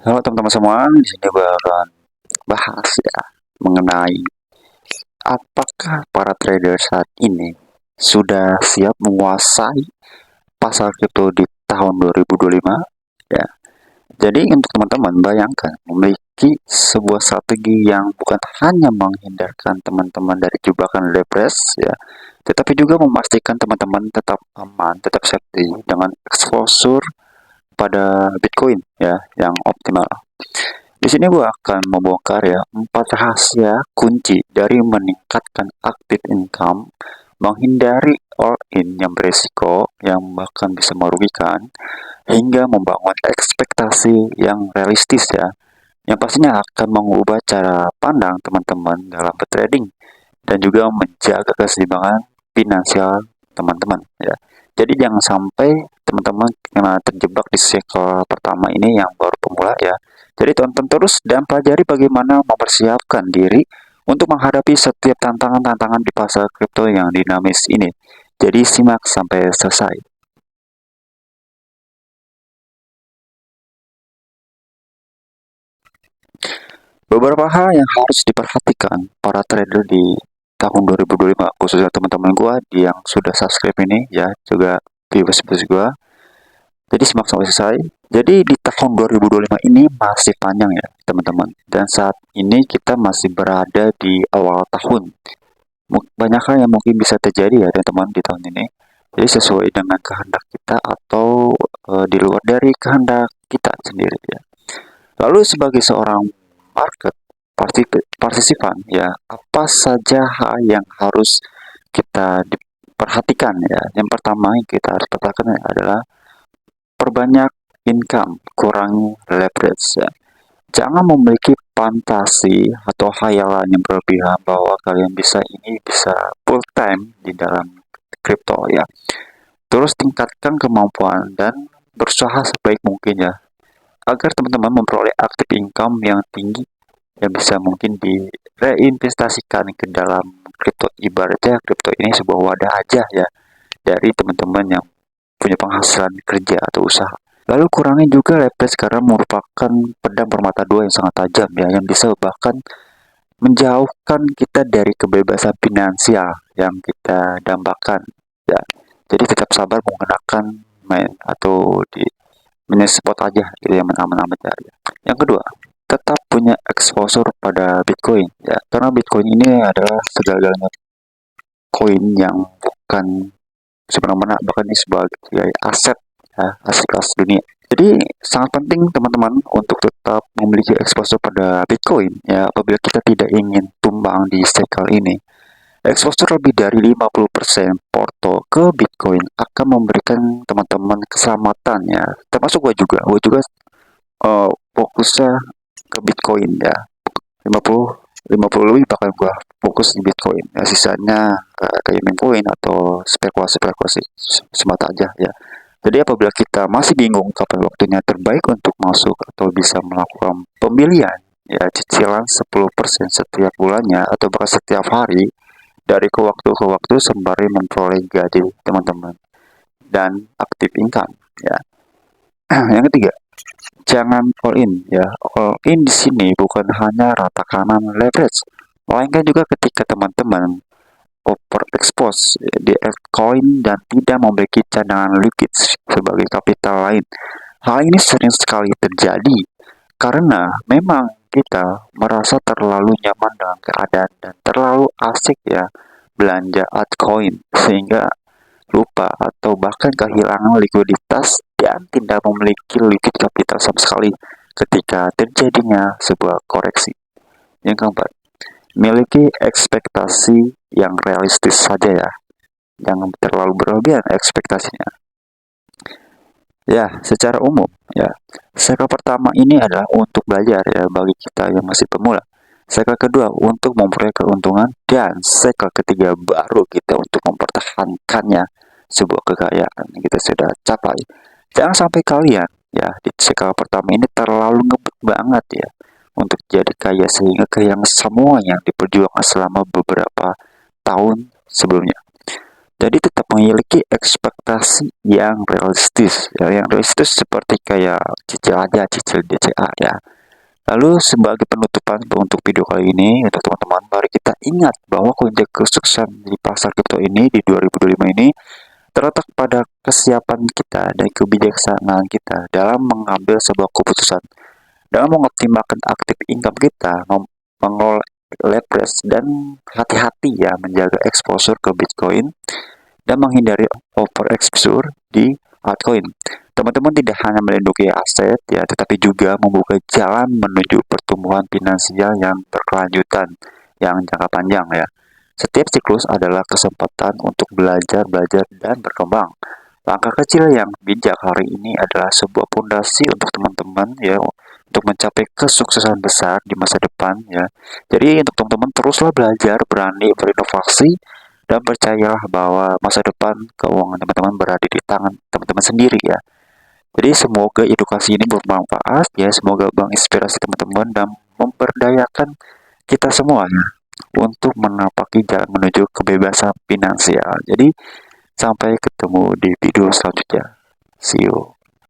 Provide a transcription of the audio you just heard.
Halo teman-teman semua, di sini gue akan bahas ya mengenai apakah para trader saat ini sudah siap menguasai pasar kripto di tahun 2025 ya. Jadi untuk teman-teman bayangkan memiliki sebuah strategi yang bukan hanya menghindarkan teman-teman dari jebakan leverage ya, tetapi juga memastikan teman-teman tetap aman, tetap safety dengan exposure pada Bitcoin ya yang optimal. Di sini gue akan membongkar ya 4 rahasia kunci dari meningkatkan active income, menghindari all in yang beresiko yang bahkan bisa merugikan, hingga membangun ekspektasi yang realistis ya, yang pastinya akan mengubah cara pandang teman-teman dalam bertrading dan juga menjaga keseimbangan finansial teman-teman ya. Jadi jangan sampai teman-teman kena terjebak di cycle pertama ini yang baru pemula ya. Jadi tonton terus dan pelajari bagaimana mempersiapkan diri untuk menghadapi setiap tantangan-tantangan di pasar kripto yang dinamis ini. Jadi simak sampai selesai. Beberapa hal yang harus diperhatikan para trader di tahun 2025, khususnya teman-teman gua yang sudah subscribe ini ya, juga viewers-viewers gua. Jadi simak sampai selesai. Jadi di tahun 2025 ini masih panjang ya teman-teman. Dan saat ini kita masih berada di awal tahun. Banyak hal yang mungkin bisa terjadi ya teman-teman di tahun ini. Jadi sesuai dengan kehendak kita atau di luar dari kehendak kita sendiri ya. Lalu sebagai seorang market partisipan ya, apa saja hal yang harus kita perhatikan ya. Yang pertama yang kita harus perhatikan adalah perbanyak income, kurangi leverage ya. Jangan memiliki fantasi atau hayalan yang berlebihan bahwa kalian bisa full time di dalam kripto ya. Terus tingkatkan kemampuan dan berusaha sebaik mungkin ya agar teman-teman memperoleh active income yang tinggi yang bisa mungkin direinvestasikan ke dalam kripto. Ibaratnya kripto ini sebuah wadah aja ya dari teman-teman yang punya penghasilan kerja atau usaha. Lalu kurangi juga leverage karena merupakan pedang bermata dua yang sangat tajam ya, yang bisa bahkan menjauhkan kita dari kebebasan finansial yang kita dambakan ya. Jadi tetap sabar menggunakan main atau di main spot aja gitu yang aman-aman aja. Yang kedua, tetap punya exposure pada Bitcoin ya, karena Bitcoin ini adalah segala-galanya koin yang bukan semena-mena, bahkan ini sebagai aset ya, aset kelas dunia. Jadi sangat penting teman-teman untuk tetap memiliki exposure pada Bitcoin ya apabila kita tidak ingin tumbang di cycle ini. Exposure lebih dari 50% porto ke Bitcoin akan memberikan teman-teman keselamatan ya. Termasuk gue juga. Gue juga fokusnya ke Bitcoin ya. 50 lebih bahkan gue fokus di Bitcoin. Ya, sisanya kayak main coin atau spekulasi-spekulasi semata aja ya. Jadi apabila kita masih bingung kapan waktunya terbaik untuk masuk atau bisa melakukan pembelian ya cicilan 10% setiap bulannya atau bahkan setiap hari dari ke waktu sembari memperoleh gaji teman-teman dan aktif income ya. Yang ketiga, jangan all in ya. All in di sini bukan hanya rata kanan leverage, melainkan juga ketika teman-teman overexpose di altcoin dan tidak memiliki cadangan liquid sebagai kapital lain. Hal ini sering sekali terjadi karena memang kita merasa terlalu nyaman dengan keadaan dan terlalu asik ya belanja altcoin sehingga lupa atau bahkan kehilangan likuiditas dan tidak memiliki liquid capital sama sekali ketika terjadinya sebuah koreksi. Yang keempat, miliki ekspektasi yang realistis saja ya. Jangan terlalu berlebihan ekspektasinya. Ya, secara umum ya. Cycle pertama ini adalah untuk belajar ya bagi kita yang masih pemula. Cycle kedua untuk memperoleh keuntungan dan cycle ketiga baru kita untuk mempertahankannya sebuah kekayaan yang kita sudah capai. Jangan sampai kalian ya di cycle pertama ini terlalu ngebut banget ya untuk jadi kaya sehingga kehilangan semua yang diperjuangkan selama beberapa tahun sebelumnya. Jadi tetap memiliki ekspektasi yang realistis, ya, yang realistis seperti kayak cicil aja, cicil DCA ya. Lalu sebagai penutupan untuk video kali ini, untuk teman-teman, mari kita ingat bahwa kunci kesuksesan di pasar kripto ini di 2025 ini terletak pada kesiapan kita dan kebijaksanaan kita dalam mengambil sebuah keputusan, dalam mengoptimalkan aktif income kita, mengelola leverage, dan hati-hati ya menjaga exposure ke Bitcoin dan menghindari overexposure di altcoin. Teman-teman tidak hanya melindungi aset ya, tetapi juga membuka jalan menuju pertumbuhan finansial yang berkelanjutan, yang jangka panjang ya. Setiap siklus adalah kesempatan untuk belajar, dan berkembang. Langkah kecil yang bijak hari ini adalah sebuah fondasi untuk teman-teman ya, untuk mencapai kesuksesan besar di masa depan ya. Jadi untuk teman-teman teruslah belajar, berani berinovasi, dan percayalah bahwa masa depan keuangan teman-teman berada di tangan teman-teman sendiri ya. Jadi semoga edukasi ini bermanfaat ya, semoga menginspirasi teman-teman dan memperdayakan kita semua ya, untuk menapaki jalan menuju kebebasan finansial. Jadi sampai ketemu di video selanjutnya. See you.